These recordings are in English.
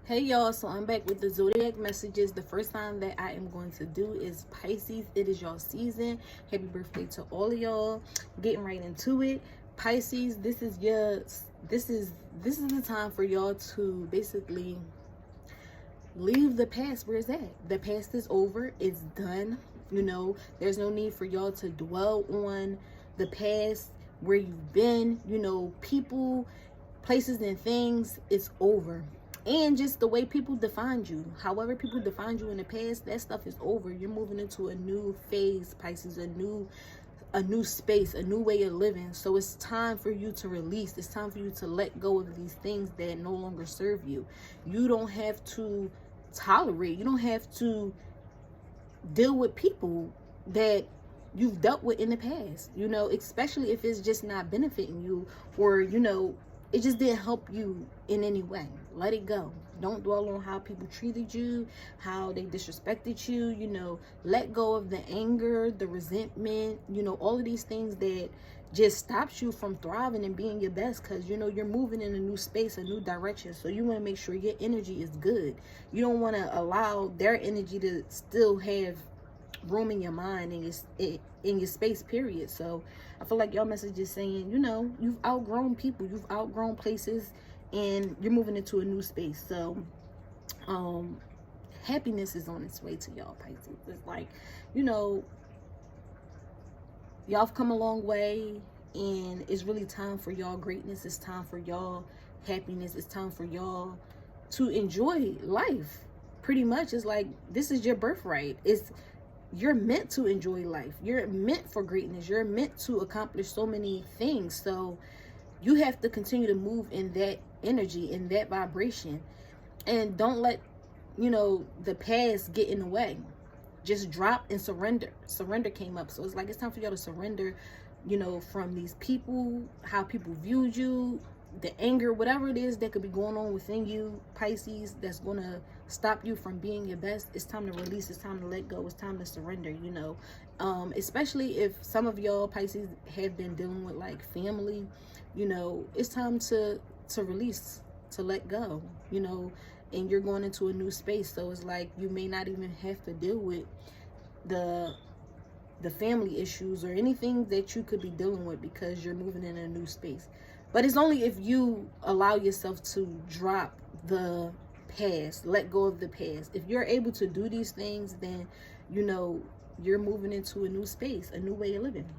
Hey y'all, so I'm back with the zodiac messages. The first time that I am going to do is Pisces. It is y'all season. Happy birthday to all of y'all. Getting right into it. Pisces, this is the time for y'all to basically leave the past where it's at. The past is over, it's done. There's no need for y'all to dwell on the past, where you've been, people, places, and things. It's over. And just the way people defined you, however people defined you in the past, that stuff is over. You're moving into a new phase, Pisces, a new space, a new way of living. So it's time for you to release. It's time for you to let go of these things that no longer serve you. You don't have to tolerate, you don't have to deal with people that you've dealt with in the past, especially if it's just not benefiting you, or it just didn't help you in any way. Let it go. Don't dwell on how people treated you, how they disrespected you. Let go of the anger, the resentment, all of these things that just stops you from thriving and being your best, because you're moving in a new space, a new direction. So you want to make sure your energy is good. You don't want to allow their energy to still have room in your mind and in your space, period. So I feel like y'all message is saying, you've outgrown people, you've outgrown places, and you're moving into a new space. So happiness is on its way to y'all, Pisces. It's like, y'all have come a long way, and it's really time for y'all greatness. It's time for y'all happiness. It's time for y'all to enjoy life. Pretty much, it's like, this is your birthright. You're meant to enjoy life. You're meant for greatness. You're meant to accomplish so many things. So you have to continue to move in that energy, in that vibration, and don't let the past get in the way. Just drop and surrender. Surrender came up. So it's like, it's time for y'all to surrender, from these people, how people viewed you, the anger, whatever it is that could be going on within you, Pisces, that's going to stop you from being your best. It's time to release. It's time to let go. It's time to surrender, especially if some of y'all, Pisces, have been dealing with like family. It's time to release, to let go, and you're going into a new space. So it's like, you may not even have to deal with the family issues or anything that you could be dealing with, because you're moving in a new space. But it's only if you allow yourself to drop the past, let go of the past. If you're able to do these things, then you're moving into a new space, a new way of living.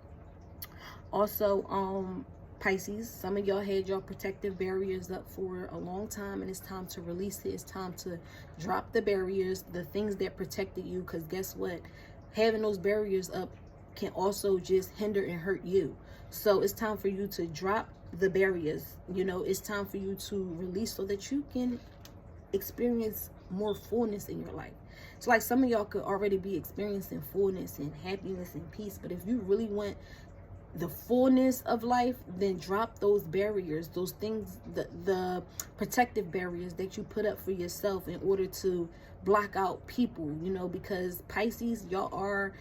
Also, Pisces, some of y'all had your protective barriers up for a long time, and it's time to release it. It's time to drop the barriers, the things that protected you, because guess what? Having those barriers up can also just hinder and hurt you. So it's time for you to drop the barriers. It's time for you to release, so that you can experience more fullness in your life. So like, some of y'all could already be experiencing fullness and happiness and peace, but if you really want the fullness of life, then drop those barriers, those things, the protective barriers that you put up for yourself in order to block out people, because Pisces, y'all are,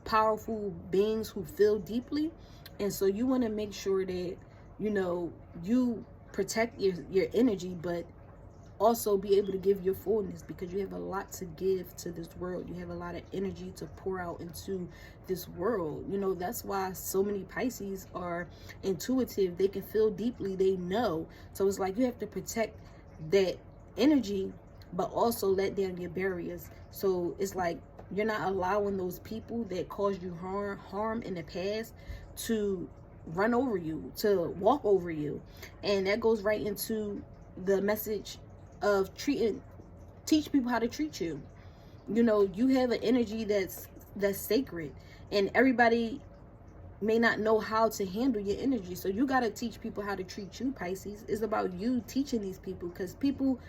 powerful beings who feel deeply. And so you want to make sure that, you protect your energy, but also be able to give your fullness, because you have a lot to give to this world. You have a lot of energy to pour out into this world. That's why so many Pisces are intuitive. They can feel deeply, they know. So it's like, you have to protect that energy, but also let down your barriers. So it's like, you're not allowing those people that caused you harm in the past to run over you, to walk over you. And that goes right into the message of teach people how to treat you. You have an energy that's sacred, and everybody may not know how to handle your energy. So you got to teach people how to treat you, Pisces. It's about you teaching these people, because people,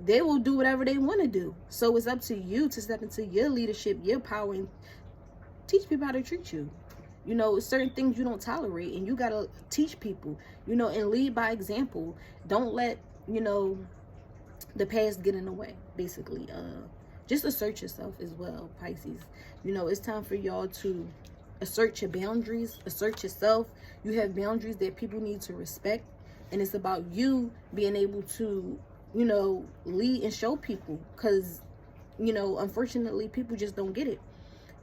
they will do whatever they want to do. So it's up to you to step into your leadership, your power, and teach people how to treat you. Certain things you don't tolerate, and you got to teach people, and lead by example. Don't let, the past get in the way, basically. Just assert yourself as well, Pisces. It's time for y'all to assert your boundaries, assert yourself. You have boundaries that people need to respect, and it's about you being able to you know, lead and show people, because, you know, unfortunately people just don't get it,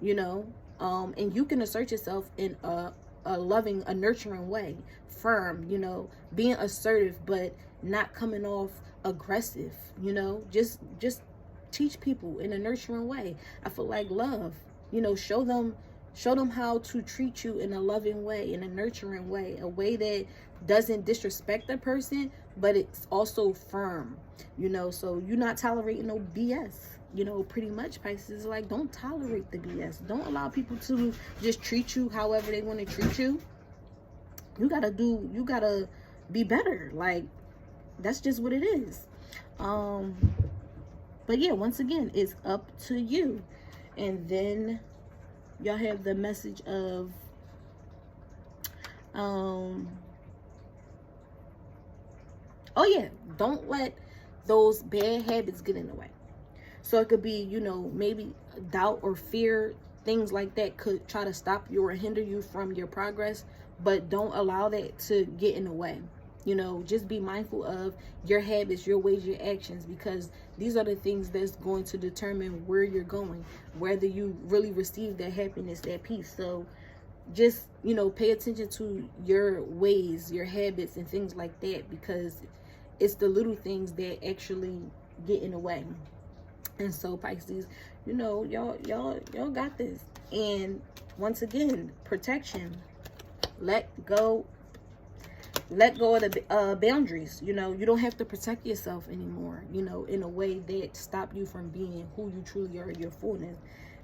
you know. And you can assert yourself in a loving, a nurturing way, firm, you know, being assertive, but not coming off aggressive, you know. Just teach people in a nurturing way. I feel like love, you know, show them how to treat you in a loving way, in a nurturing way, a way that doesn't disrespect the person, but it's also firm, you know. So you're not tolerating no BS, you know, pretty much, Pisces. Like, don't tolerate the BS. Don't allow people to just treat you however they want to treat you. You gotta be better. Like, that's just what it is. But yeah, once again, it's up to you. And then y'all have the message of oh yeah, don't let those bad habits get in the way. So it could be, you know, maybe doubt or fear, things like that could try to stop you or hinder you from your progress, but don't allow that to get in the way. You know, just be mindful of your habits, your ways, your actions, because these are the things that's going to determine where you're going, whether you really receive that happiness, that peace. So just, you know, pay attention to your ways, your habits, and things like that, because it's the little things that actually get in the way. And so, Pisces, you know, y'all got this. And once again, protection. Let go of the boundaries. You know, you don't have to protect yourself anymore, you know, in a way that stop you from being who you truly are, your fullness.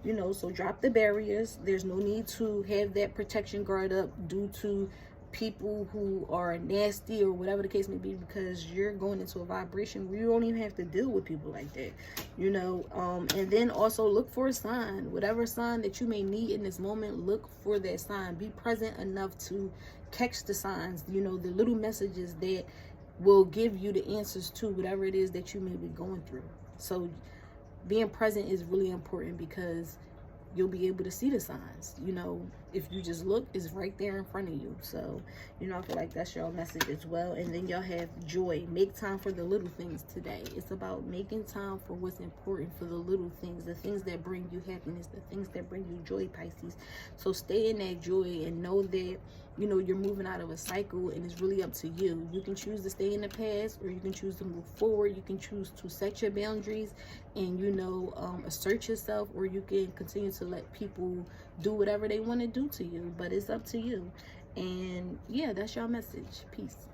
You know, so drop the barriers. There's no need to have that protection guard up due to people who are nasty or whatever the case may be, because you're going into a vibration where you don't even have to deal with people like that, you know. And then also look for a sign, whatever sign that you may need in this moment. Look for that sign. Be present enough to catch the signs, you know, the little messages that will give you the answers to whatever it is that you may be going through. So being present is really important, because you'll be able to see the signs, you know. If you just look, it's right there in front of you. So, you know, I feel like that's your message as well. And then y'all have joy. Make time for the little things today. It's about making time for what's important, for the little things, the things that bring you happiness, the things that bring you joy, Pisces. So stay in that joy and know that, you know, you're moving out of a cycle, and it's really up to you. You can choose to stay in the past, or you can choose to move forward. You can choose to set your boundaries and, you know, assert yourself, or you can continue to let people do whatever they want to do to you. But it's up to you. And yeah, that's your message. Peace.